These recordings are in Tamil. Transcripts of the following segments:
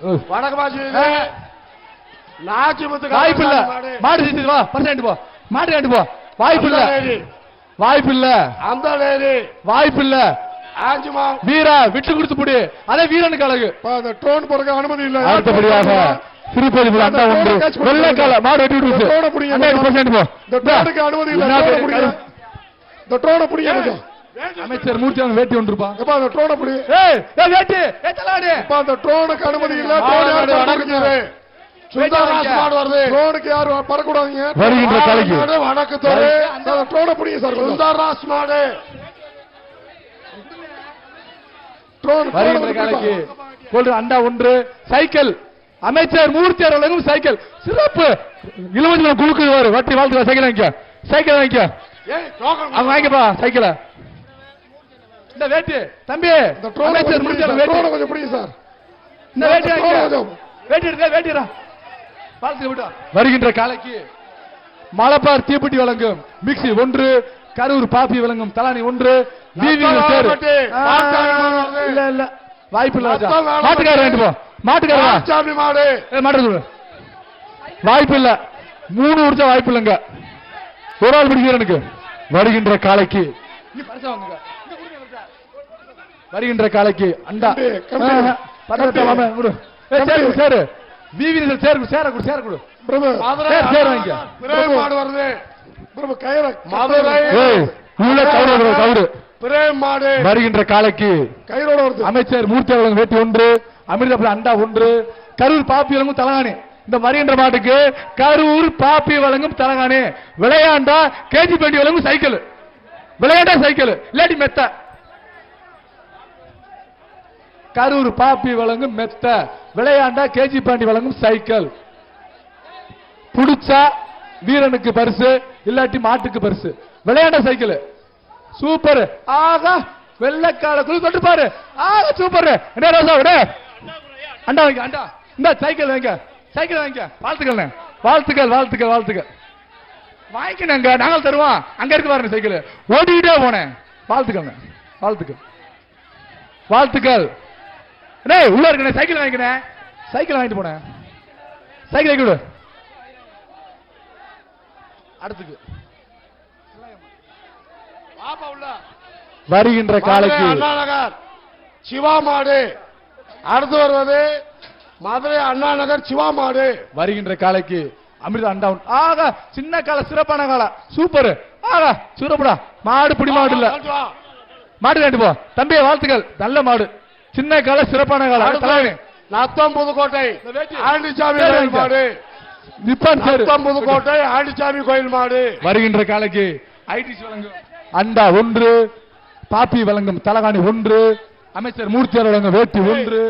வணக்கமா வாய்ப்பு இல்ல. மாடு தீட்டு வா, பர்சன்ட் போ, மாட்டு காட்டு போ. வாய்ப்பு இல்ல, வாய்ப்பு இல்ல, அந்த வாய்ப்பு இல்ல. ஆஞ்சுமா வீரா விட்டு கொடுத்து போடு. அதே வீரனுக்கு அழகு. ட்ரோன் போறதுக்கு அனுமதி இல்ல. அடுத்தபடியாக திருப்பதி அண்டா ஒன்று வெள்ளைக்கால மாடு வெட்டி விட்டு பர்சன்ட் போ. இந்த ட்ரோனுக்கு அனுமதி இல்ல. இந்த ட்ரோனை பிடிங்க. அமைச்சர் மூர்த்தி அவன் வேட்டி ஒன்று இருப்பான். எப்ப அந்த ட்ரோனை பிடி. ஏய் வேட்டி ஏத்தலாடு. இப்ப அந்த ட்ரோனுக்கு அனுமதி இல்ல. ட்ரோனுக்கு யாரும் பறக்கூடாதீங்க. வருகின்ற காலைக்கு வணக்கத்தோடு அந்த ட்ரோனை பிடிங்க சார். சுந்தர்ராஜ் மாடு வருகின்ற காலைக்கு கொண்டு அண்டா ஒன்று சைக்கிள். அமைச்சர் மூர்த்தி அவர்களும் சைக்கிள் சிறப்பு இளவஞ்சி குழுக்குவாரு. வட்டி வாழ்த்து சைக்கிள் வாங்கிக்க, சைக்கிள் வாங்கிக்க, அவங்க வாங்கிப்பா சைக்கிள. இந்த வேட்டி தம்பி அமைச்சர் மூர்த்தி அவர்கள் கொஞ்சம் பிடிங்க சார். இந்த வேட்டி வாங்கிக்க, வேட்டி எடுக்க வேட்டிடா வாழ்த்து விட்டா. வருகின்ற காலைக்கு மலபார் தீப்பெட்டி வழங்கும் மிக்சி ஒன்று, கரூர் பாப்பி வழங்கும் தலானி ஒன்று, இல்ல இல்ல வாய்ப்பு இல்ல. மாட்டுக்காரர் வாங்கிட்டு போ, மாட்டுக்காரர் மாட்டு வாய்ப்பு இல்ல. 3 உரிச்சா வாய்ப்பு இல்லைங்க. ஒரு ஆள் பிடிக்கிறனுக்கு. வருகின்ற காலைக்கு வருகின்ற காலைக்கு அண்டா சேரு விவி சேரு சேர கொடு, சேர கொடு. வருகின்ற காலைக்கு அமைச்சர் மூர்த்தி அவர்கள் வேட்டி ஒன்று, அமிர்தபுரம் அண்டா ஒன்று, கரூர் பாப்பி வழங்கும் தலகாணி. இந்த வருகின்ற மாட்டுக்கு கரூர் பாப்பி வழங்கும் தலகாணி. விளையாண்டா கேஜி பாண்டி வழங்கும் சைக்கிள். விளையாண்டா சைக்கிள் இல்லாட்டி மெத்த. கரூர் பாப்பி வழங்கும் மெத்த, விளையாண்டா கேஜி பாண்டி வழங்கும் சைக்கிள். புடிச்சா வீரனுக்கு பரிசு, இல்லாட்டி மாட்டுக்கு பரிசு. விளையாண்ட சைக்கிள் சூப்பர். ஆகா வெள்ளக்கால குழு தொட்டு பாரு. ஆகா சூப்பர். என்ன ரோசா விட அண்டா வாங்க, அண்டா இந்த சைக்கிள் வாங்க, சைக்கிள் வாங்க. வாழ்த்துக்கள், வாழ்த்துக்கள், வாழ்த்துக்கள், வாழ்த்துக்கள். வாங்கிக்கணுங்க, நாங்கள் தருவோம். அங்க இருக்கு பாருங்க சைக்கிள், ஓடிக்கிட்டே போனேன். வாழ்த்துக்கள், வாழ்த்துக்கள், வாழ்த்துக்கள். உள்ள இருக்க சைக்கிள் வாங்கிக்கிறேன், சைக்கிள் வாங்கிட்டு போனேன். சைக்கிள் வாங்கி விடு. அடுத்துக்கு வருகின்ற காலைக்கு சிவா மாடு. அடுத்து வருவது மதுரை அண்ணா நகர் சிவா மாடு. வருகின்ற காலைக்கு அமிர்த அண்டா. ஆகா சின்ன கால சிறப்பான கால சூப்பர். ஆகா சூப்பரா மாடு. பிடி மாடு இல்ல, மாடு காட்டு போ தம்பி. வாழ்த்துக்கள், நல்ல மாடு. சின்ன கால சிறப்பான கால. நத்தம் புதுக்கோட்டை ஆண்டிச்சாமி மாடு. புதுக்கோட்டை ஆண்டிச்சாமி கோயில் மாடு. வருகின்ற காலைக்கு ஐடிசி வழங்கும் அண்டா ஒன்று, பாப்பி வழங்கும் தலகாணி ஒன்று, அமைச்சர் மூர்த்தி வழங்கும் வேட்டி ஒன்று,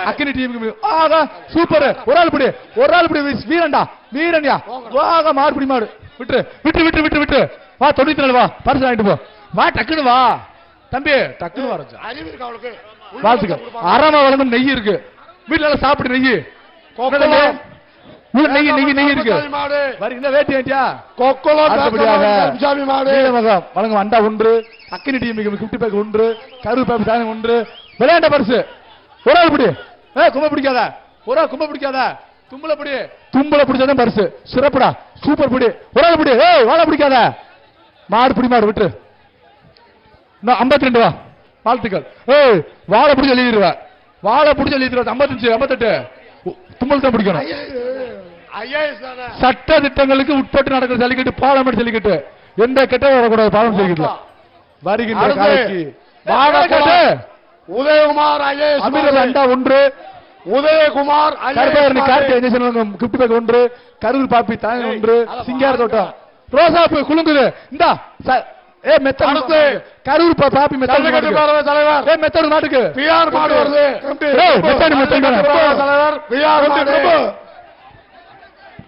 அக்கினி டீமுக்கு. ஆகா சூப்பர். ஒரு ஆள் பிடி, ஒரு ஆள் பிடி. வீரன்டா வீரன்யா. ஆகா மாடு பிடி மாடு. விட்டு விட்டு விட்டு விட்டு விட்டு வா. 94 வா, பரிசு வாங்கிட்டு போ. வா டக்குனு வா தம்பி, டக்குனு வா. வாழ்த்துக்கள். அரமா வழங்கும் நெய் இருக்கு வீட்டுல, சாப்பிட்டு நெய் நெய் நெய் நெய் இருக்கு. வருகின்ற வேட்டி வேண்டியா வழங்கும் அண்டா ஒன்று, அக்கினி டீம் கிஃப்ட் பேக் ஒன்று, கரூர் பேக் தானே ஒன்று, விளையாண்ட பரிசு. ஒரு ஆள் பிடி. கும்ப பிடிக்காத, ஒரு ஆள் கும்ப பிடிக்காத, தும்பல பிடி. தும்பல பிடிச்சாதான் பரிசு. சிறப்புடா, சூப்பர் பிடி. ஒரு ஆள் பிடி. வாழை பிடிக்காத, மாடு பிடி மாடு. விட்டு 52 வா. வாழ்த்துக்கள். வாழை பிடிச்சி எழுதிடுவா, வாழை பிடிச்சி எழுதிடுவா. 55 58 தும்பல் தான் பிடிக்கணும். சட்ட திட்டங்களுக்கு உட்பட்டு நடக்கிற ஜல்லிக்கட்டு பாராளுமன்ற ஜல்லிக்கட்டு. எந்த கெட்ட வரக்கூடாது பாராளுமன்ற ஜல்லிக்கட்டு. வருகின்ற காலைக்கு உதயகுமார் அமிர்த அண்டா ஒன்று, உதயகுமார் கிஃப்ட் பேக் ஒன்று, கரூர் பாப்பி தாங்க ஒன்று, சிங்கார தோட்டம் ரோசாப்பு குலுங்குது. இந்த கரூர் பாப்பி மெத்தடு தலைவர் மெத்தடு நாட்டுக்கு மாடு வருது. தலைவர்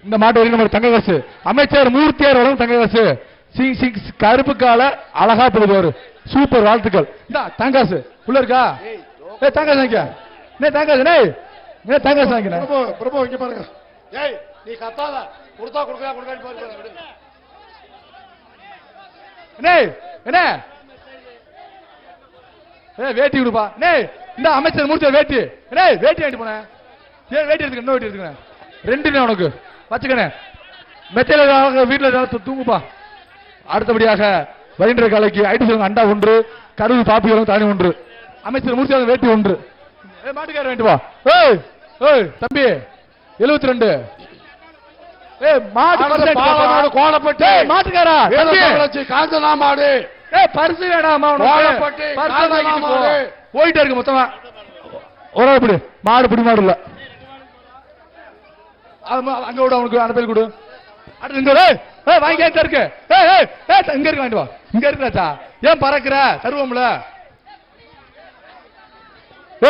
இந்த மாட்டு வரைக்கும் தங்க காசு. அமைச்சர் மூர்த்தியார் வரும் தங்க காசு. கருப்பு கால அழகா போடுவாரு. சூப்பர். வாழ்த்துக்கள். தங்காசு உள்ள இருக்கா? தங்காசு வாங்கிக்க. தங்காசு தங்காசு வாங்கிக்க. பிரபு இங்க பாருங்க. நீ கத்தாத, கொடுத்தா கொடுக்க என்ன வேட்டி விடுப்பா. இந்த அமைச்சர் மூர்த்தியார் வேட்டி வேட்டி வாங்கிட்டு போன. ஏன் வேட்டி எடுத்துக்க, இன்னும் வேட்டி எடுத்துக்கிறேன். ரெண்டுமே உனக்கு வச்சுக்கணே. மெத்தையில வீட்டுல தூங்குப்பா. அடுத்தபடியாக வருகின்ற காலைக்கு ஐடி சொல்லுங்க அண்டா ஒன்று, கருவில் பாப்பி வழங்கும் தானி ஒன்று, அமைச்சர் மூர்த்தி வேட்டி ஒன்று. மாட்டுக்கார வேண்டுவா. ஏய் ஏய் தம்பி 72. மாட்டு கோலப்பட்டு மாட்டுக்காரா காஞ்சனா மாடு. பரிசு வேணாமா கோலப்பட்டு போயிட்டே இருக்கு மொத்தமா. ஒரு பிடி மாடு, பிடி மாடு இல்ல அங்க விடு, அவனுக்கு அந்த பேர் கொடு. அடுத்து இங்க வாங்கி இருக்கு. இங்க இருக்கு வாங்கிட்டு வா. இங்க இருக்குறாச்சா ஏன் பறக்குற தருவோம்ல.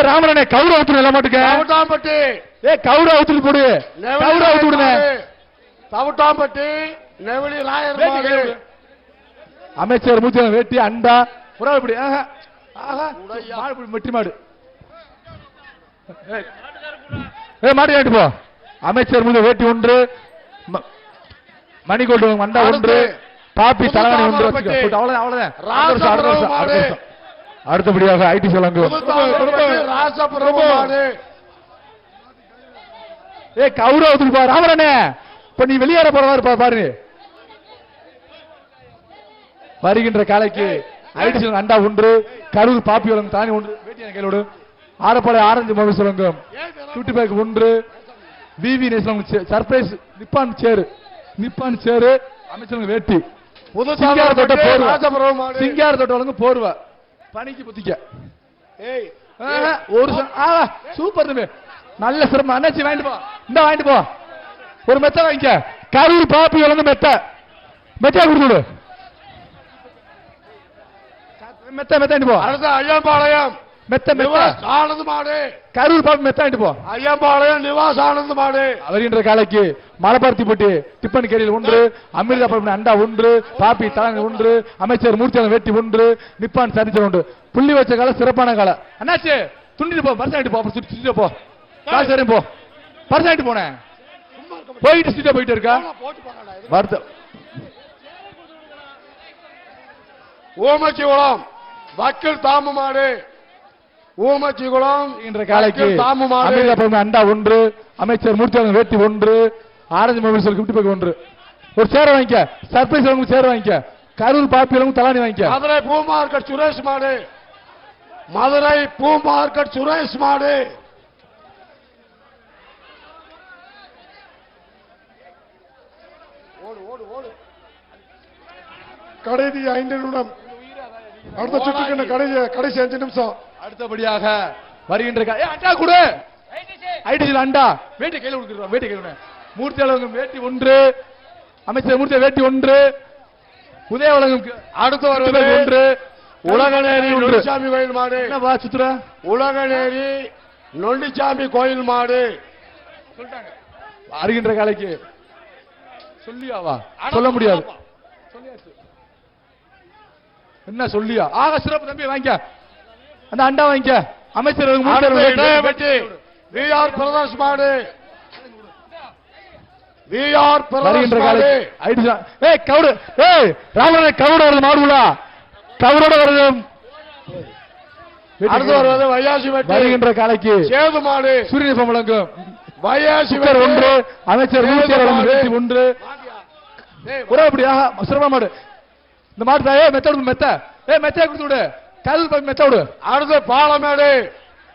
ராமரனே கவுர ஊத்துடு எல்லாம் மாட்டுக்கு. கவுர ஊத்துட்டு போடு. கவுர ஊத்து விடுங்க. தவிட்டாம்பட்டி நெவலி ராயர் அமைச்சர் மூச்சு வேட்டி அண்டா புறாவை பிடி. வெட்டி மாடு. மாடு கேட்டு போ. அமைச்சர் மூச்சு வேட்டி ஒன்று, மணிக்கோட்டு மண்டா ஒன்று, பாப்பி தலைவணி ஒன்று. அவ்வளவுதான். அடுத்தபடியாக ஐடி சொல்லுங்க. கௌரவத்துக்கு பா ராமரனே. இப்ப நீ வெளியேற போறவா பாரு. வருகின்ற காலைக்கு ஐடி சொல்லுங்க அண்டா ஒன்று, கரூர் பாப்பி வழங்கும் தானி ஒன்று, வேட்டியான கையிலோடு. ஆரப்பாளைய ஆரஞ்சு மொபைல் சொல்லுங்க குட்டி பேக் ஒன்று, விவி நேசம் சர்ப்ரைஸ் நிப்பான் சேரு, நிப்பான் சேரு அமைச்சர் வேட்டி. சிங்கார தொட்ட போர்வா, சிங்கார தொட்ட வழங்கு போர்வா பணிக்கு புத்திக்க. ஒரு சூப்பர் தம்பி, நல்ல சிரமம். அண்ணாச்சி வாங்கிட்டு போ. இந்த வாங்கிட்டு போ. ஒரு மெத்த வாங்கிக்க. கரூர் பாப்பி வழங்கு மெத்த, மெத்தையா கொடுத்துடு. மெத்த மெத்த போ. அடுத்த ஐயம்பாளையம் மெத்த மெத்த ஆனந்த் மாடு. கரூர் பாப்பி மெத்த வாங்கிட்டு போ. ஐயம்பாளையம் நிவாஸ் ஆனந்த் மாடு. வருகின்ற காலைக்கு மலப்பருத்தி போட்டி டிப்பன் கேரியில் ஒன்று, அமிர்தா அண்டா ஒன்று, பாப்பி தலைமை ஒன்று, அமைச்சர் மூர்த்தி வேட்டி ஒன்று, நிப்பான் சரிச்சல் ஒன்று. புள்ளி வச்ச கால சிறப்பான கால. அண்ணாச்சு துண்டிட்டு போ. பரிசாயிட்டு போ. சுத்திட்டு போ. சரி போ. பரிசாயிட்டு போனேன். போயிட்டு சுத்த போயிட்டு இருக்கா வருத்தம். ஓமச்சி குளம் வக்கல் தாமு மாடு. ஊமச்சி குளம் என்ற காலைக்கு அண்டா ஒன்று, அமைச்சர் மூர்த்தி வேட்டி ஒன்று, ஆரஞ்சு மொபைல் சொல்லி கிஃப்ட் பேக் ஒன்று. ஒரு சேர வாங்கிக்க. சர்ப்ரைஸ் வாங்க சேர வாங்கிக்க. கரூர் பாப்பி தலானி வாங்கிக்க. மதுரை பூ மார்க்கெட் சுரேஷ் மாடு. மதுரை பூ மார்க்கெட் சுரேஷ் மாடு. கடைசி 5 நிமிடம். அடுத்த சுற்றுக்கு கடைசி 5 நிமிஷம். அடுத்தபடியாக வருகின்ற அண்டா கொடு. ஐடிசில் அண்டா வேட்டி கையில் கொடுத்துருவோம். வேட்டி கையில் மூர்த்தி வழங்கும் வேட்டி ஒன்று, அமைச்சர் மூர்த்தி வேட்டி ஒன்று, உதய வழங்கும் அடுத்த வருவது ஒன்று, உலகநேரி நொண்டிசாமி கோயில் மாடு. சுத்துற உலகநேரி நொண்டிசாமி கோயில் மாடு. வருகின்ற காலைக்கு சொல்லியாவா சொல்ல முடியாது. என்ன சொல்லியா ஆக சிறப்பு தம்பி வாங்கிக்க. அந்த அண்டா வாங்கிக்க. அமைச்சர் விஆர் பிரதர்ஸ் மாடு. விஆர் பிரதர்ஸ் மாடு. ஏய் கவுடு. ஏய் ராமனே கவுடு வருது மாடுலா. கவுடோட வருது. அடுத்து வருவது வையாசி வெட்டி. வருகின்ற காலைக்கு சேது மாடு. சூரியன் வழங்கும் வையாசி ஒன்று, அமைச்சர் வேட்டி ஒன்று. ஒரேபடியாக சிறப்பான மாடு. இந்த மாடு மெத்த மெத்த மெத்தையா கொடுத்து விடு. கரூர் பாப்பி மெத்த விடு. அடுத்து பாலமேடு.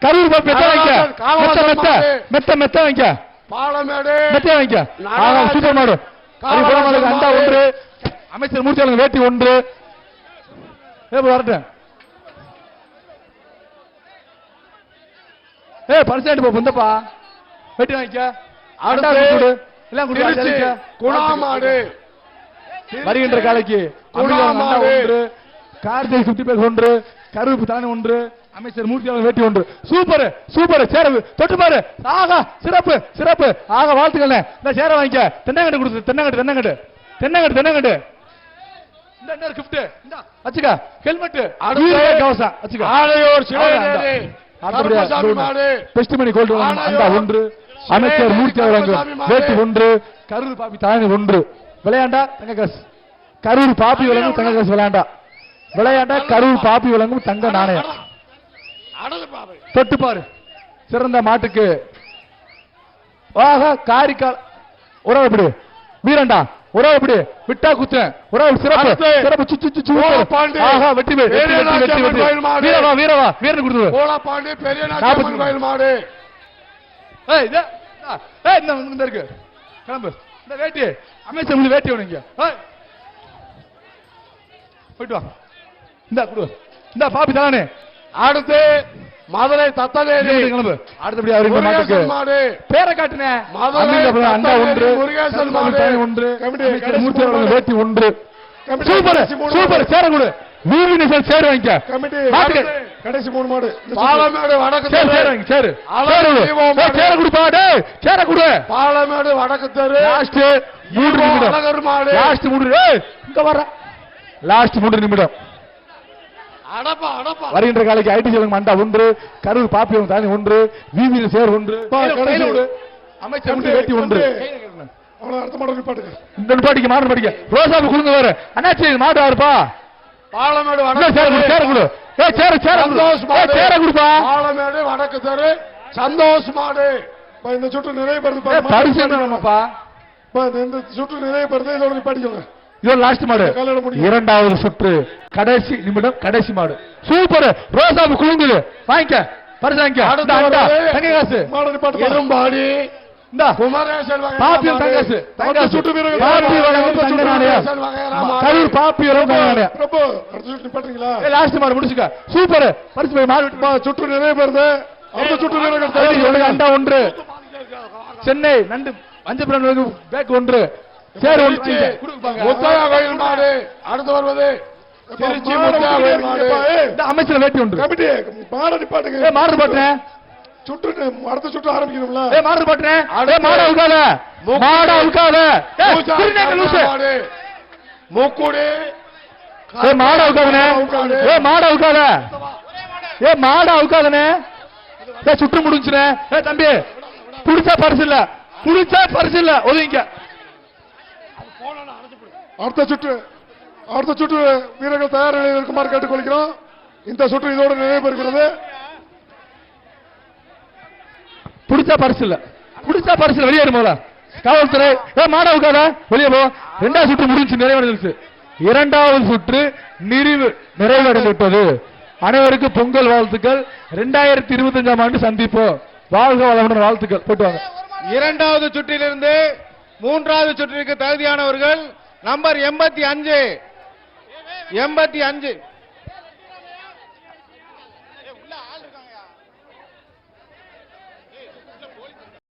கரூர் பாப்பி மெத்த வாங்கிக்க. மெத்த மெத்த வாங்கிக்க. பாலமேடு மெத்த வாங்கிக்க. சூப்பர் மாடு. அண்டா ஒன்று, அமைச்சர் மூர்த்தி வேட்டி ஒன்று. வரட்டும். பரிசாயிட்டு போ. புந்தப்பா வெட்டி வாங்கிக்க. குணாமாடு. வருகின்ற காலைக்கு ஒன்று, கார்த்திகை சுத்தி பேர் ஒன்று, கருப்பு தானே ஒன்று, அமைச்சர் மூர்த்தி வேட்டி ஒன்று. Super super. சேர தொட்டு பாரு. ஆகா சிறப்பு சிறப்பு. ஆக வாழ்த்துக்கள். இந்த சேர வாங்கிக்க. தென்னங்கட்டு கொடுத்து. தென்னங்கட்டு தென்னங்கட்டு தென்னங்கட்டு தென்னங்கட்டு. இந்த கிஃப்ட் இந்த வச்சுக்க. ஹெல்மெட் கவசம் வச்சுக்க. ஆலையோர் சிவனேரி பெஸ்ட் மணி கோல்ட் அண்டா ஒன்று, அமைச்சர் மூர்த்தி வழங்கும் வேட்டி ஒன்று, கரூர் பாப்பி தானே ஒன்று. விளையாண்டா தங்க காசு. கரூர் பாப்பி வழங்கும் தங்க காசு. விளையாண்டா விளையாண்டா கரூர் பாப்பி வழங்கும் தங்க நாணயம். தொட்டு பாரு. சிறந்த மாட்டுக்கு ஆஹா காரிக்கால் உறவு எப்படி வீரண்டா உறவு எப்படி விட்டா குத்து உறவு சிறப்பு அடுத்து. சிறப்பு சுச்சு சுச்சு பாண்டி. ஆஹா வெற்றி வெற்றி வெற்றி வெற்றி வெற்றி வெற்றி கோயில் மாடு. வீரவா வீரவா வீரன் கொடுத்து கோலப்பாண்டி பெரிய நாற்பத்தி நாச்சியம்மன் கோயில் மாடு ஏய் இதா ஏய் இந்த இருக்கு கிளம்பு இந்த வேட்டி அமைச்சர் உங்களுக்கு வேட்டி வேணுங்க ஏய் போயிட்டு வா இந்த குடு இந்த பாப்பி தானே அடுத்து மதுரை தத்தவேலி கிளம்பு அடுத்தபடி அவருக்கு மாட்டுக்கு முருகேசன் மாடு பேரை காட்டுனே மதுரை அண்ணா தத்தவேலி ஒன்று முருகேசன் மாடு. ஒன்று கமிட்டி, அமைச்சர் கடைசி மூர்த்தி அவர்கள் மூணு வேட்டி ஒன்று கமிட்டி, சூப்பர் கடைசி மூணு சூப்பர் மாடு. சேர கொடு வீவி நிசல் சேர் வாங்கிக்க கமிட்டி மாட்டுக்கு. கடைசி 3 மாடு பாலமேடு வடக்கு சேர் தெரு சேர் வாங்கி சேர் அழகு சேர் தீபம் கொடு மாடு. சேர கொடுப்பா டேய் சேர கொடு பாலமேடு வடக்கு தெரு லாஸ்ட் 3 ஈவோ நிமிடம் அழகர் மாடு லாஸ்ட் 3 ஏய் இங்க வர லாஸ்ட் 3 நிமிடம் அடப்பா அடப்பா வருகின்ற காலைக்கு ஐடி சேவன் மண்டா ஒன்று கரூர் பாப்பியம் தானி ஒன்று வீதியில் சேர் ஒன்று கடைசி விடு. அமைச்சர் முடி வேட்டி ஒன்று அவன அடுத்த மாடு நிப்பாட்டுங்க இந்த நிப்பாட்டிக்க மாடு படிக்க ரோசாப்பு குழுங்க வேற அண்ணாச்சி மாடு ஆறுப்பா பாலமேடு இல்ல, வடக்கு சேர கொடு சேர தெரு கொடு ஏய் சேர சேர சந்தோஷ் கொடு மாடு. சேர கொடுப்பா பாலமேடு வடக்கு தெரு சந்தோஷ் மாடு இப்ப இந்த சுற்று நிறைவு பெறுது ஏய் பரிசு என்னப்பா இந்த சுற்று நிறைவு பெறுது இதோட நிப்பாட்டிக்கோங்க இது லாஸ்ட் மாடு கல்லூரி முடியும். இரண்டாவது சுற்று கடைசி நிமிடம் கடைசி மாடு சூப்பர் ரோசாப்பு குழுங்குது வாங்கிக்க பரிசு வாங்கிக்க அடுத்து இந்தா, வருது. தங்க காசு மாடு நிப்பாட்டு எறும்பாடி இந்தா குமரேசன் வகையறா பாப்பியம் மாடு. தங்காசு அடுத்த தங்காசு சுற்று வீரர்கள் பாப்பி வழங்கும் தங்க நாணயம் குமரேசன் வகையறா மாடு. கரூர் பாப்பியம் தங்க நாணயம் பிரபு அடுத்த சுற்று நிப்பாட்டுறீங்களா ஏய் லாஸ்ட் மாடு முடிச்சுக்க சூப்பர் பரிசு போய் மாடு விட்டு சுற்று நிறைவு பெறுது அடுத்த சுற்று வீரர்கள் தள்ளி தயார் ஒன்று அண்டா ஒன்று சென்னை நண்டு மஞ்சள் பேக் ஒன்று சேர் ஒன்று திருச்சி வாங்கிக்க. கொடுப்பாங்க. முத்தையா கோயில் மாடு அடுத்து வருவது திருச்சி முத்தையா கோயில் மாடு இந்த அமைச்சர் வேட்டி ஒன்று கமிட்டி மாடு நிப்பாட்டுங்க ஏய் மாடு போட்டுறேன் சுற்று அடுத்த சுற்று ஆரம்பிக்கணும்ல ஏய் மாடு போட்டுறேன் ஏய் மாடு அவுக்காத மாடு அவுக்காத ஏய் மூச்சா திருநெல்வேலி லூசு மாடு மூக்குடி ஏய் மாடு அவுக்காதனே ஏய் மாடு அவுக்காத ஏய் மாடு அவுக்காதனே ஏய் சுற்று முடிஞ்சுனே ஏய் தம்பி புடிச்சா பரிசு இல்ல புடிச்சா பரிசு இல்ல ஒதுங்க அடுத்த சுற்று வீரர்கள் தயார் நிலையில் இருக்குமாறு கேட்டுக்கொள்கிறோம் இந்த சுற்று இதோடு நிறைவு பெறுகிறது புடிச்சா பரிசு இல்ல புடிச்சா பரிசு இல்ல வெளியேறு போல காவல்துறை ஏ மாட உட்காத வெளியே போ இரண்டாவது சுற்று முடிஞ்சு நிறைவடைந்துச்சு இரண்டாவது சுற்று நிறைவடைந்து விட்டது அனைவருக்கும் பொங்கல் வாழ்த்துக்கள் 2025ஆம் ஆண்டு சந்திப்போம் வாழ்க வளமுடன் வாழ்த்துக்கள் போட்டு வாங்க இரண்டாவது சுற்றிலிருந்து மூன்றாவது சுற்றிற்கு தகுதியானவர்கள் நம்பர் 85